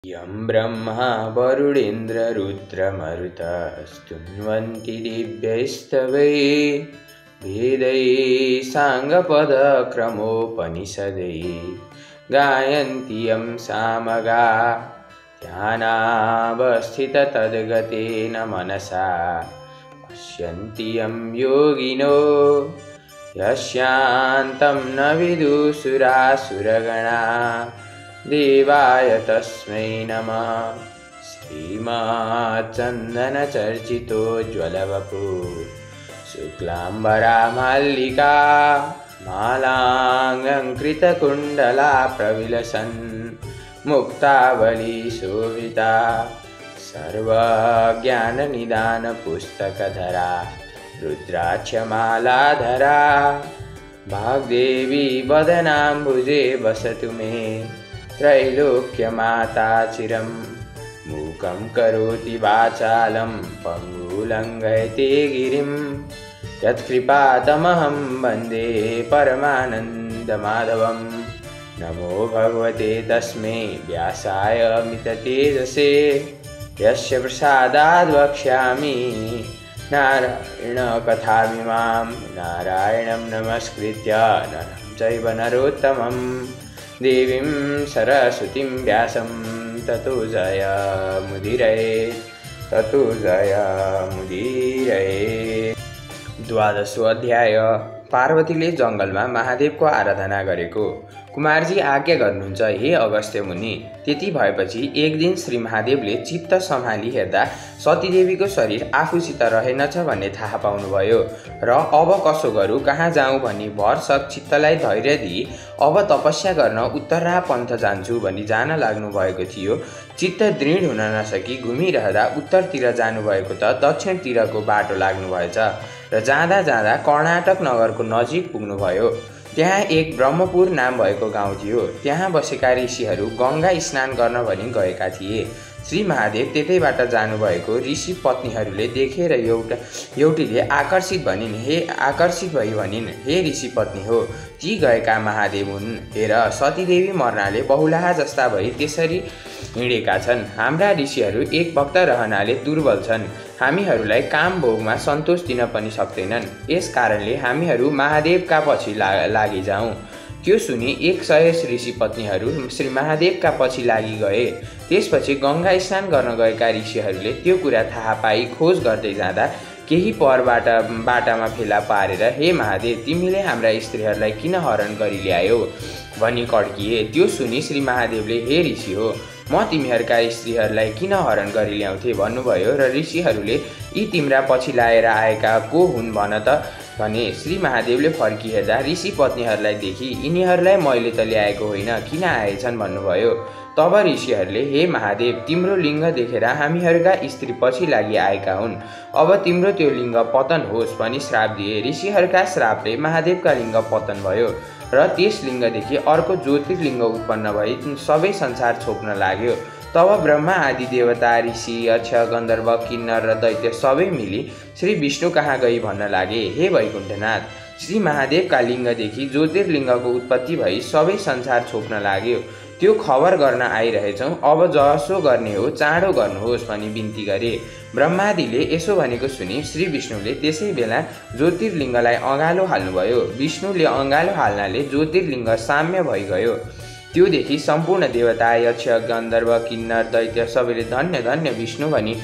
यं ब्रह्मा वरुणेन्द्ररुद्रमरुतस्तुन्वन्ति दिव्यैस्तवैः वेदैः साङ्गपदक्रमोपनिषदैः गायन्ति यं सामगा ध्यानावस्थिततद्गतेन मनसा पश्यन्ति यं योगिनो यस्यान्तं न विदुषुरासुरगणा देवाय तस्मै नमः। श्रीमच्चन्दनचर्चितोज्ज्वलवपु शुक्लाम्बरा मल्लिका मालाङ्कृतकुण्डला प्रविलसन् मुक्तावली शोभिता सर्वज्ञाननिदानपुस्तकधरा रुद्राक्षमालाधरा वाग्देवी वदनाम्बुजे वसतु मे त्रैलोक्यमाता चिरं मूकं करोति वाचालं पङ्गुलङ्घयते गिरिं यत्कृपातमहं वन्दे परमानन्दमाधवं। नमो भगवते तस्मै व्यासाय अमिततेजसे यस्य प्रसादाद् वक्ष्यामि नारायणकथामिमां। नारायणं नमस्कृत्य नरं चैव नरोत्तमं देवीं सरस्वतीं व्यासं ततो जयमुदीरये। 12वाँ अध्याय। पार्वतीले जङ्गलमा महादेवको आराधना गरेको। कुमारजी आज्ञा गर्नुहुन्छ हे अगस्त्य मुनि। त्यति भएपछि एक दिन श्री महादेवले चित्त सम्हाली हेर्दा सतीदेवीको शरीर आफूसित रहेनछ भन्ने थाहा पाउनुभयो र अब कसो गरौँ कहाँ जाउँ भनी भरसक चित्तलाई धैर्य दिई अब तपस्या गर्न उत्तरा पन्थ जान्छु भनी जान लाग्नु भएको थियो। चित्त दृढ हुन नसकी घुमिरहँदा उत्तरतिर जानुभएको त दक्षिणतिरको बाटो लाग्नुभएछ र जाँदा जाँदा कर्नाटक नगरको नजिक पुग्नुभयो। त्यहाँ एक ब्रह्मपुर नाम भएको गाउँ थियो। त्यहाँ बसेका ऋषिहरू गङ्गा स्नान गर्न भनी गएका थिए। श्री महादेव त्यतैबाट जानुभएको ऋषि पत्नीहरूले देखेर एउटीले आकर्षित भई भनिन्, हे ऋषि पत्नी हो, ती गएका महादेव हुन्। हेर, सतीदेवी मर्नाले बहुलाहा जस्ता भई त्यसरी हिँडेका छन्। हाम्रा ऋषिहरू एक भक्त रहनाले दुर्बल छन्। हामीहरूलाई काम भोगमा सन्तोष दिन पनि सक्दैनन्। यस कारणले हामीहरू महादेवका पछि लागि जाउँ। त्यो सुनि 100 ऋषि पत्नीहरू श्री महादेवका पछि लागि गए। त्यसपछि गङ्गा स्नान गर्न गएका ऋषिहरूले त्यो कुरा थाहा पाई खोज गर्दै जाँदा केही पर बाटामा फेला पारेर, हे महादेव, तिमीले हाम्रा स्त्रीहरूलाई किन हरण गरी ल्यायौ भनी कड्किए। त्यो सुनि श्री महादेवले, हे ऋषि हो, म तिमीहरूका स्त्रीहरूलाई किन हरण गरी ल्याउँथे भन्नुभयो र ऋषिहरूले यी तिम्रा पछि लाएर आएका को हुन् भन त भने। श्री महादेवले फर्की हेर्दा ऋषि पत्नीहरूलाई देखि यिनीहरूलाई मैले त ल्याएको होइन, किन आएछन् भन्नुभयो। तब ऋषिहरूले, हे महादेव, तिम्रो लिङ्ग देखेर हामीहरूका स्त्री पछि लागि आएका हुन्। अब तिम्रो त्यो लिङ्ग पतन होस् भनी श्राप दिए। ऋषिहरूका श्रापले महादेवका लिङ्ग पतन भयो र त्यस लिङ्गदेखि अर्को ज्योतिर्लिङ्ग उत्पन्न भई सबै संसार छोप्न लाग्यो। तब ब्रह्मा आदि देवता, ऋषि, यक्ष, गन्धर्व, किन्नर र दैत्य सबै मिली श्री विष्णु कहाँ गई भन्न लागे, हे वैकुण्ठनाथ, श्री महादेवका लिङ्गदेखि ज्योतिर्लिङ्गको उत्पत्ति भई सबै संसार छोप्न लाग्यो। त्यो खबर गर्न आइरहेछौँ। अब जसो गर्ने हो चाँडो गर्नुहोस् भनी बिन्ती गरे। ब्रह्मादिले यसो भनेको सुनि श्री विष्णुले त्यसै बेला ज्योतिर्लिङ्गलाई अँगालो हाल्नुभयो। विष्णुले अँगालो हाल्नाले ज्योतिर्लिङ्ग साम्य भइगयो। त्योदेखि सम्पूर्ण देवता, यक्ष, गन्धर्व, किन्नर, दैत्य सबैले धन्य धन्य विष्णु भनी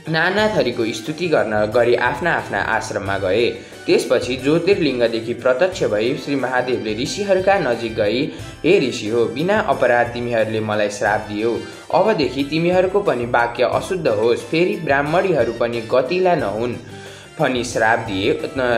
नाना थरीको स्तुति गरी आफ्ना आफ्ना आश्रममा गए। त्यसपछि ज्योतिर्लिङ्गदेखि प्रत्यक्ष भई श्री महादेवले ऋषिहरूका नजिक गई, हे ऋषि हो, बिना अपराध तिमीहरूले मलाई श्राप दियौ। अबदेखि तिमीहरूको पनि वाक्य अशुद्ध होस्, फेरि ब्राह्मणीहरू पनि गतिला नहुन् भनी श्राप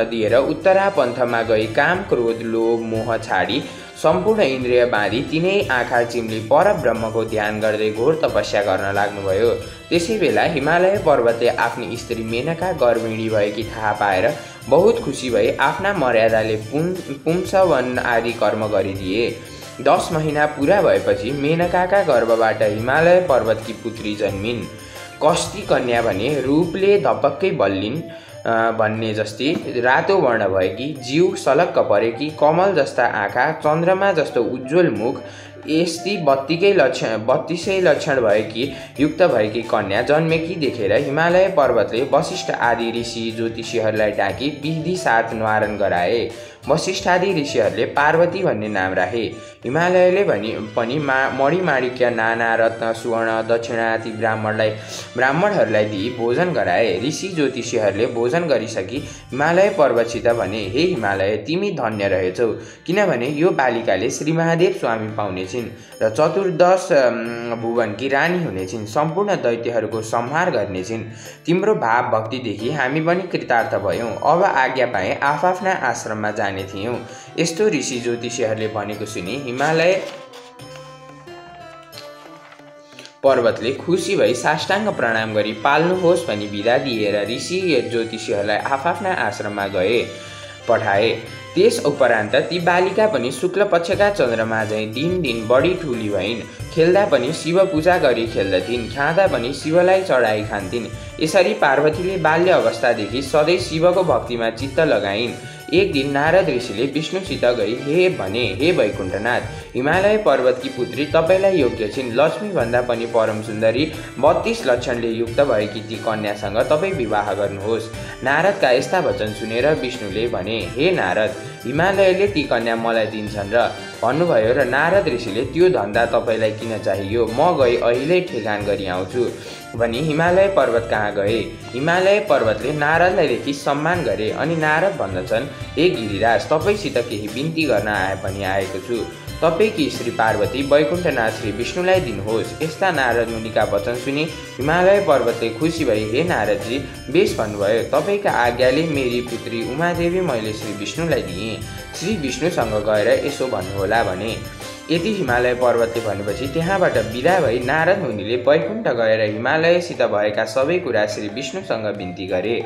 दिएर उत्तरा पन्थमा गई काम, क्रोध, लोभ, मोह छाडी सम्पूर्ण इन्द्रिय बाँधी तिनै आँखा चिम्ली परब्रह्मको ध्यान गर्दै घोर तपस्या गर्न लाग्नुभयो। त्यसै बेला हिमालय पर्वतले आफ्नी स्त्री मेनका गर्भिणी भएकी थाहा पाएर बहुत खुसी भई आफ्ना मर्यादाले पुंसवन आदि कर्म गरिदिए। 10 महिना पुरा भएपछि मेनकाका गर्भबाट हिमालय पर्वतकी पुत्री जन्मिन्। कस्ती कन्या भने रूपले धपक्कै बल्लिन्। भन्ने जस्तै रातो वर्ण भएकी, जिउ सलक्क परेकी, कमल जस्ता आँखा, चन्द्रमा जस्तो उज्जवल मुख, यस्ती 32 लक्षण भएकी युक्त भएकी कन्या जन्मेकी देखेर हिमालय पर्वतले वशिष्ठ आदि ऋषि ज्योतिषीहरूलाई डाकी विधि साथ न्वारण गराए। वशिष्ठादि ऋषिहरूले पार्वती भन्ने नाम राखे। हिमालयले पनि मणिमाणिक्य नाना रत्न सुवर्ण दक्षिणाति ब्राह्मणहरूलाई दिई भोजन गराए। ऋषि ज्योतिषीहरूले भोजन गरिसकी हिमालय पर्वतसित भने, हे हिमालय, तिमी धन्य रहेछौ, किनभने यो बालिकाले श्री महादेव स्वामी पाउनेछिन् र चतुर्दश भुवनकी रानी हुनेछिन्, सम्पूर्ण दैत्यहरूको संहार गर्नेछिन्। तिम्रो भाव भक्तिदेखि हामी पनि कृतार्थ भयौँ। अब आज्ञा पाए आफ्ना आश्रममा जाने थियौँ। यस्तो ऋषि ज्योतिषीहरूले भनेको सुनि हिमालय पर्वतले खुसी भई साष्टाङ्ग प्रणाम गरी पाल्नुहोस् भनी बिदा दिएर ऋषि ज्योतिषीहरूलाई आफ्ना आश्रममा पठाए। त्यस उपरान्त ती बालिका पनि शुक्ल पक्षका चन्द्रमा झैँ दिन बढी ठुली भइन्। खेल्दा पनि शिव पूजा गरी खेल्दथिन्, खाँदा पनि शिवलाई चढाई खान्थिन्। यसरी पार्वतीले बाल्य अवस्थादेखि सधैँ शिवको भक्तिमा चित्त लगाइन्। एक दिन नारद ऋषिले विष्णुसित गई हे वैकुण्ठनाथ, हिमालय पर्वतकी पुत्री तपाईँलाई योग्य छिन्। लक्ष्मी भन्दा पनि परम सुन्दरी 32 लक्षणले युक्त भएकी ती कन्यासँग तपाईँ विवाह गर्नुहोस्। नारदका यस्ता वचन सुनेर विष्णुले भने, हे नारद, हिमालयले ती कन्या मलाई दिन्छन् र भन्नुभयो र नारद ऋषिले त्यो धन्दा तपाईँलाई किन चाहियो, म गई अहिले ठेगान गरी आउँछु भनी हिमालय पर्वत कहाँ गए। हिमालय पर्वतले नारदलाई देखि सम्मान गरे अनि नारद भन्दछन्, हे गिरिराज, तपाईँसित केही बिन्ती गर्न पनि आएको छु। तपाईँकी श्री पार्वती वैकुण्ठनाथ श्री विष्णुलाई दिनुहोस्। यस्ता नारद मुनिका वचन सुनि हिमालय पर्वतले खुसी भई, हे नारदजी, बेस भन्नुभयो, तपाईँका आज्ञाले मेरी पुत्री उमादेवी मैले श्री विष्णुलाई दिएँ। श्री विष्णुसँग गएर यसो भन्नुहोला भने। यति हिमालय पर्वतले भनेपछि त्यहाँबाट बिदा भई नारद मुनिले वैकुण्ठ गएर हिमालयसित भएका सबै कुरा श्री विष्णुसँग बिन्ती गरे।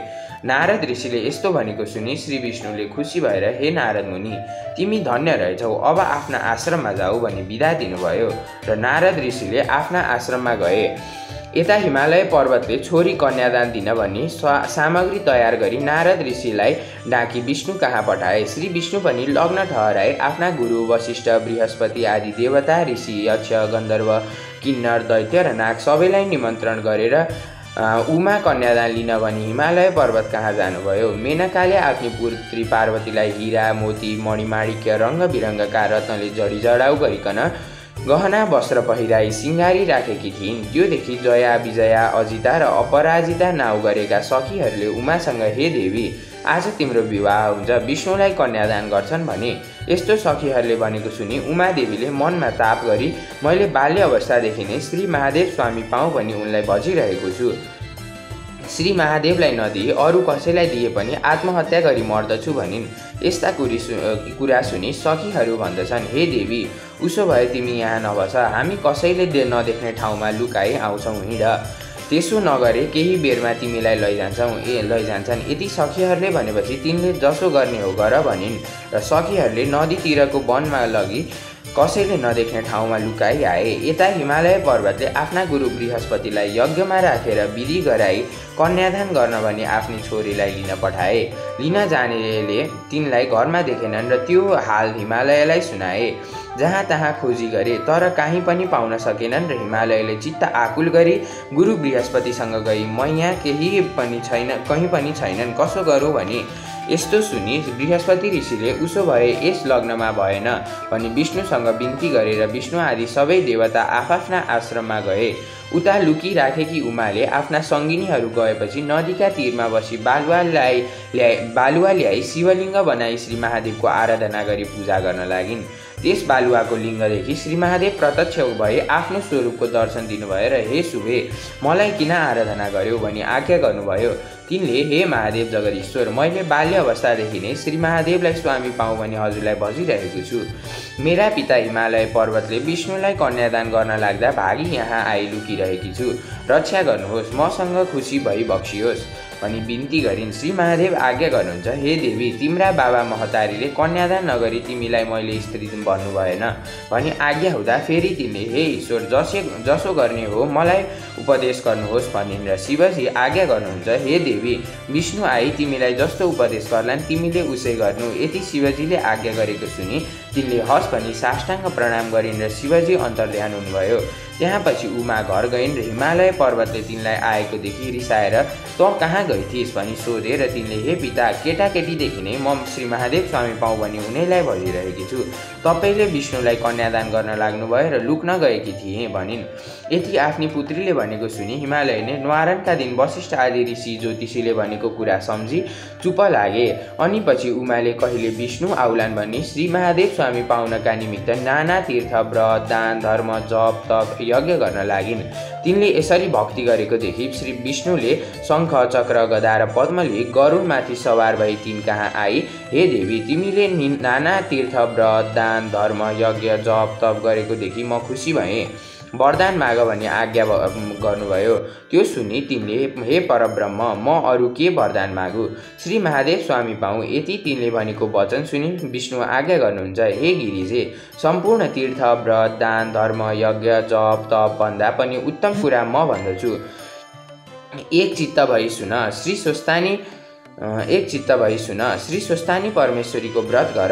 नारद ऋषिले यस्तो भनेको सुनि श्री विष्णुले खुसी भएर, हे नारद मुनि, तिमी धन्य रहेछौ, अब आफ्ना आश्रममा जाऊ भनी बिदा दिनुभयो र नारद ऋषिले आफ्ना आश्रममा गए। यता हिमालय पर्वतले छोरी कन्यादान दिन भनी सामग्री तयार गरी नारद ऋषिलाई डाकी विष्णु कहाँ पठाए। श्री विष्णु पनि लग्न ठहराए आफ्ना गुरु वशिष्ठ, बृहस्पति आदि देवता, ऋषि, यक्ष, गन्धर्व, किन्नर, दैत्य र नाग सबैलाई निमन्त्रण गरेर उमा कन्यादान लिन भनी हिमालय पर्वत कहाँ जानुभयो। मेनकाले आफ्नी पुत्री पार्वतीलाई हिरा, मोती, मणिमाणिक्य, रङ्ग बिरङ्गका रत्नले जडाउ गरिकन गहना वस्त्र पहिराई सिंगारी राखेकी थिइन्। त्यो देखि जया, विजया, अजिता र अपराजिता नाउँ गरेका सखीहरूले उमासँग, हे देवी, आज तिम्रो विवाह हुन्छ, विष्णुलाई कन्यादान गर्छन् भने। यस्तो सखीहरूले भनेको सुनि उमादेवीले मनमा ताप गरी, मैले बाल्य अवस्थादेखि नै श्री महादेव स्वामी पाऊँ भनी उनलाई भजिरहेको छु। श्री महादेवलाई नदिए अरू कसैलाई दिए पनि आत्महत्या गरी मर्दछु भनिन्। यस्ता कुरा सुनि सखीहरू भन्दछन्, हे देवी, उसो भए तिमी यहाँ नबस, हामी कसैले नदेख्ने ठाउँमा लुकाई आउँछौँ, हिँड। त्यसो नगरे केही बेरमा तिमीलाई लैजान्छन्। यति सखीहरूले भनेपछि तिनले जसो गर्ने हो गर भनिन् र सखीहरूले नदीतिरको वनमा लगी कसैले नदेख्ने ठाउँमा लुकाई आए। यता हिमालय पर्वतले आफ्ना गुरु बृहस्पतिलाई यज्ञमा राखेर विधि गराई कन्यादान गर्न भनी आफ्नी छोरीलाई लिन पठाए। लिन जानेले तिनलाई घरमा देखेनन् र त्यो हाल हिमालयलाई सुनाए। जहाँ तहाँ खोजी गरे तर कहीँ पनि पाउन सकेनन् र हिमालयले चित्त आकुल गरी गुरु बृहस्पतिसँग गई, म यहाँ कहीँ पनि छैनन्, कसो गरौँ भनी। यस्तो सुनि बृहस्पति ऋषिले उसो भए यस लग्नमा भएन भनी विष्णुसँग बिन्ती गरेर विष्णु आदि सबै देवता आफ्ना आश्रममा गए। उता लुकी राखेकी उमाले आफ्ना सङ्गिनीहरू गएपछि नदीका तीरमा बसी बालुवा ल्याई शिवलिङ्ग बनाई श्री महादेवको आराधना गरी पूजा गर्न लागिन्। त्यस बालुवाको लिङ्गदेखि श्री महादेव प्रत्यक्ष भए आफ्नो स्वरूपको दर्शन दिनुभयो र हे शुभे, मलाई किन आराधना गर्यो भनी आज्ञा गर्नुभयो। तिनले, हे महादेव जगदीश्वर, मैले बाल्य अवस्थादेखि नै श्री महादेवलाई स्वामी पाऊँ भनी हजुरलाई भजिरहेको छु। मेरा पिता हिमालय पर्वतले विष्णुलाई कन्यादान गर्न लाग्दा भागी यहाँ आई लुकिरहेकी छु, रक्षा गर्नुहोस्, मसँग खुसी भई बक्सियोस् भनी बिन्ती गरिन्। श्री महादेव आज्ञा गर्नुहुन्छ, हे देवी, तिम्रा बाबा महतारीले कन्यादान नगरी तिमीलाई मैले स्त्री भन्नु भएन भनी आज्ञा हुँदा फेरि तिनले, हे ईश्वर, जसो गर्ने हो मलाई उपदेश गर्नुहोस् भनिन् र शिवजी आज्ञा गर्नुहुन्छ, हे देवी, विष्णु आई तिमीलाई जस्तो उपदेश गर्लान् तिमीले उसै गर्नु। यति शिवजीले आज्ञा गरेको सुनि तिनले हस् भनी साष्टाङ्ग प्रणाम गरिन् र शिवजी अन्तर्ध्यान हुनुभयो। त्यसपछि उमा घर गइन् र हिमालय पर्वतले तिनलाई आएको देखि रिसाएर तँ कहाँ गई थिइस् भनी सोधे र तिनले हे पिता, केटाकेटीदेखि नै म श्री महादेव स्वामी पाऊँ भनी उनैलाई भनिरहेकी छु। तपाईँले विष्णुलाई कन्यादान गर्न लाग्नुभयो र लुक्न गएकी थिएँ भनिन्। यति आफ्नी पुत्रीले भनेको सुनि हिमालयले न्वारानका दिन वशिष्ठ आदि ऋषि ज्योतिषीले भनेको कुरा सम्झी चुप लागे। अनि पछि उमाले कहिले विष्णु आउलान् भनी श्री महादेव स्वामी पाउनका निमित्त नाना तीर्थ व्रत दान धर्म जप तप यज्ञ गर्न लागिन्। तिनले यसरी भक्ति गरेको देखि श्री विष्णुले शङ्ख चक्र गदा र पद्मले गरुडमाथि सवार भई तिन कहाँ आई। हे देवी, तिमीले नाना तीर्थ व्रत दान धर्म यज्ञ जप तप गरेको देखि म खुसी भएँ। वरदान माग भनी आज्ञा गर्नुभयो। त्यो सुनि तिनले हे परब्रह्म, म अरू के वरदान मागु, श्री महादेव स्वामी पाऊँ यति तिनले भनेको वचन सुनि विष्णु आज्ञा गर्नुहुन्छ। हे गिरिजे, सम्पूर्ण तीर्थ व्रत दान धर्म यज्ञ जप तप भन्दा पनि उत्तम कुरा म भन्दछु। एक चित्त भई सुन, श्री स्वस्थानी परमेश्वरीको व्रत गर।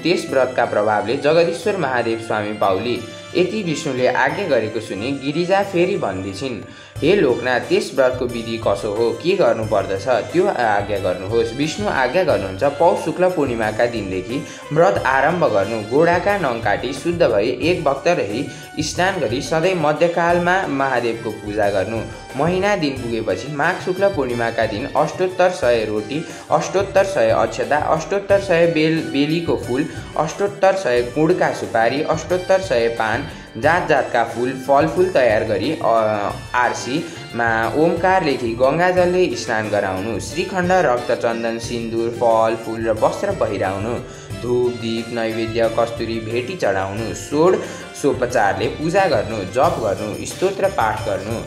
त्यस व्रतका प्रभावले जगदीश्वर महादेव स्वामी पाउली। यति विष्णुले आज्ञा गरेको सुनि गिरिजा फेरि भन्दिछिन्, हे लोकनाथ, त्यस व्रतको विधि कसो हो, के गर्नुपर्दछ त्यो आज्ञा गर्नुहोस्। विष्णु आज्ञा गर्नुहुन्छ, पौष शुक्ल पूर्णिमाका दिनदेखि व्रत आरम्भ गर्नु। गोडाका नङ काटी शुद्ध भई एक भक्त रही स्नान गरी सधैँ मध्यकालमा महादेवको पूजा गर्नु। महिना दिन पुगेपछि माघ शुक्ल पूर्णिमाका दिन अष्टोत्तर 100 रोटी, अष्टोत्तर 100 अक्षता, अष्टोत्तर 100 बेलीको फुल, अष्टोत्तर 100 कुँडका सुपारी, अष्टोत्तर 100 पान, जात जातका फलफुल तयार गरी आरसीमा ओमकार लेखी गङ्गाजलले स्नान गराउनु। श्रीखण्ड रक्त चन्दन सिन्दुर फल फुल र वस्त्र पहिराउनु। धूप दीप नैवेद्य कस्तुरी भेटी चढाउनु। षोडशोपचारले पूजा गर्नु, जप गर्नु, स्तोत्र पाठ गर्नु,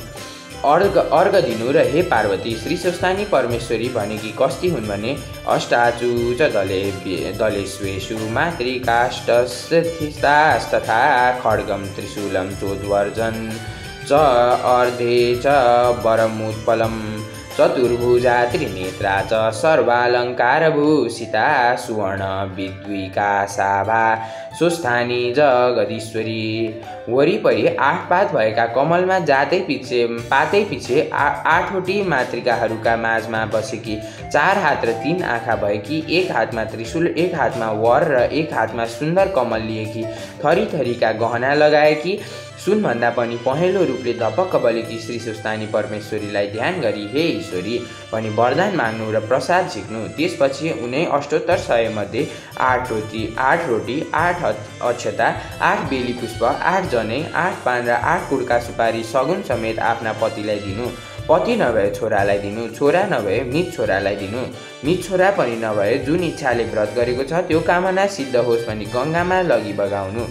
अर्घ दिनु। र हे पार्वती, श्री स्वस्थानी परमेश्वरी भनेकी कस्ती हुन् भने अष्टाचुच दलेश्वेषु मातृकाष्ठस्थितास्तथा खड्गम त्रिशूलं चोद्वर्जन च अर्धे च वरमुत्पलम चतुर्भुजा त्रिनेत्रा च सर्वालङ्कारभूषिता सुवर्ण विद्विकाशाभा स्वस्थानी जगदीश्वरी। वरिपरि 8 पात भएका कमलमा पातै पिछे 8वटी मातृकाहरूका माझमा बसेकी, 4 हात र 3 आँखा भएकी, एक हातमा त्रिशूल, एक हातमा वर र एक हातमा सुन्दर कमल लिएकी, थरी थरीका गहना लगाएकी, सुनभन्दा पनि पहेँलो रूपले धपक्क बलेकी श्री स्वस्थानी परमेश्वरीलाई ध्यान गरी हे ईश्वरी भनी वरदान माग्नु र प्रसाद झिक्नु। त्यसपछि उनै अष्टोत्तर 100 मध्ये 8 रोटी 8 अक्षता 8 बेली पुष्प 8 जनै 8 पान र 8 कुडका सुपारी सगुन समेत आफ्ना पतिलाई दिनु। पति नभए छोरालाई दिनु, छोरा नभए मित छोरालाई दिनु, मित छोरा पनि नभए जुन इच्छाले व्रत गरेको छ त्यो कामना सिद्ध होस् भनी गङ्गामा लगी बगाउनु।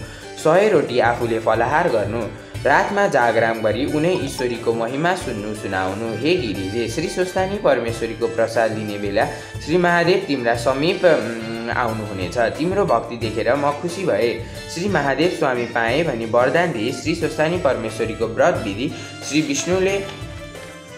100 रोटी आफूले फलाहार गर्नु। रातमा जागराम गरी उनै ईश्वरीको महिमा सुनाउनु। हे गिरिजे, श्री स्वस्थानी परमेश्वरीको प्रसाद लिने बेला श्री महादेव तिम्रा समीप आउनुहुनेछ। तिम्रो भक्ति देखेर म खुसी भए, श्री महादेव स्वामी पाएँ भनी वरदान दिए। श्री स्वस्थानी परमेश्वरीको व्रत विधि श्री विष्णुले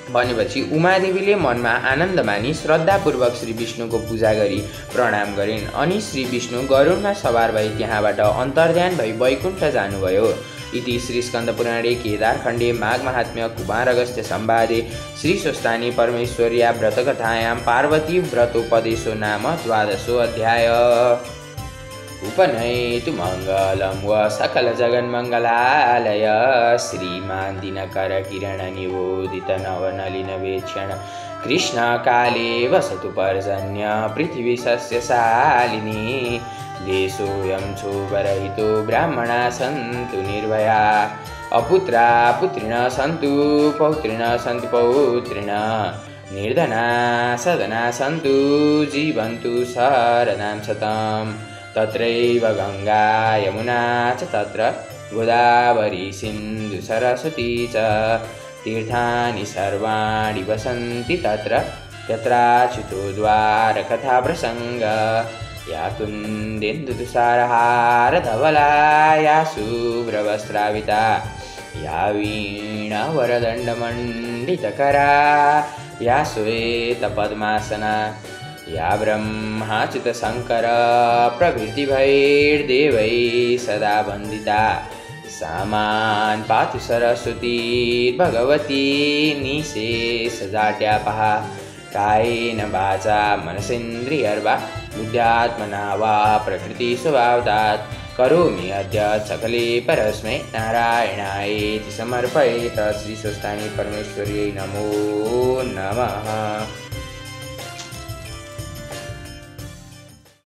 भनेपछि उमादेवीले मनमा आनन्द मानी श्रद्धापूर्वक श्री विष्णुको पूजा गरी प्रणाम गरिन्। अनि श्री विष्णु गरुडमा सवार भई त्यहाँबाट अन्तर्ध्यान भई वैकुण्ठ जानुभयो। इति श्री स्कन्दपुराणे केदारखण्डे माघ महात्म्य कुमार अगस्त्य संवादे श्री स्वस्थानी परमेश्वर्या व्रतकथायां पार्वती व्रतोपदेशो नाम 12 अध्याय। उपनयतु मङ्गलं व सकल जगन्मङ्गलालय श्रीमान् दिनकर किरण निबोधित नवनलिन वेक्षण कृष्णकाले वसतु पर्जन्य पृथिवी सस्यशालिनी देशोऽयं क्षोभरहितो ब्राह्मणा सन्तु निर्भया अपुत्रा पुत्रिणः सन्तु पौत्रिणः सन्तु पौत्रिणः निर्धना सदना सन्तु जीवन्तु शरदां शतम् तत्रैव गंगा यमुना च तत्र गोदावरी सिन्धु सरस्वती च तीर्थानि सर्वाणि वसन्ति तत्र यत्राच्युतो द्वारकथा प्रसंग या कुन्देन्दुतुषारहार धवला या शुभ्रवस्त्राविता या वीणावरदण्डमण्डितकरा या श्वेतपद्मासना या ब्रह्माच्युतशङ्कर प्रभृतिभैर्देवैः सदा वन्दिता सामान् पातु सरस्वती भगवती निशेषजाड्यापः कायेन वाचा मनसेन्द्रियर्वा बुद्ध्यात्मना वा प्रकृतिस्वभावतात् करोमि अद्य सकले परस्मै नारायणायेति समर्पयेत्। श्री स्वस्तानि परमेश्वर्यै नमो नमः।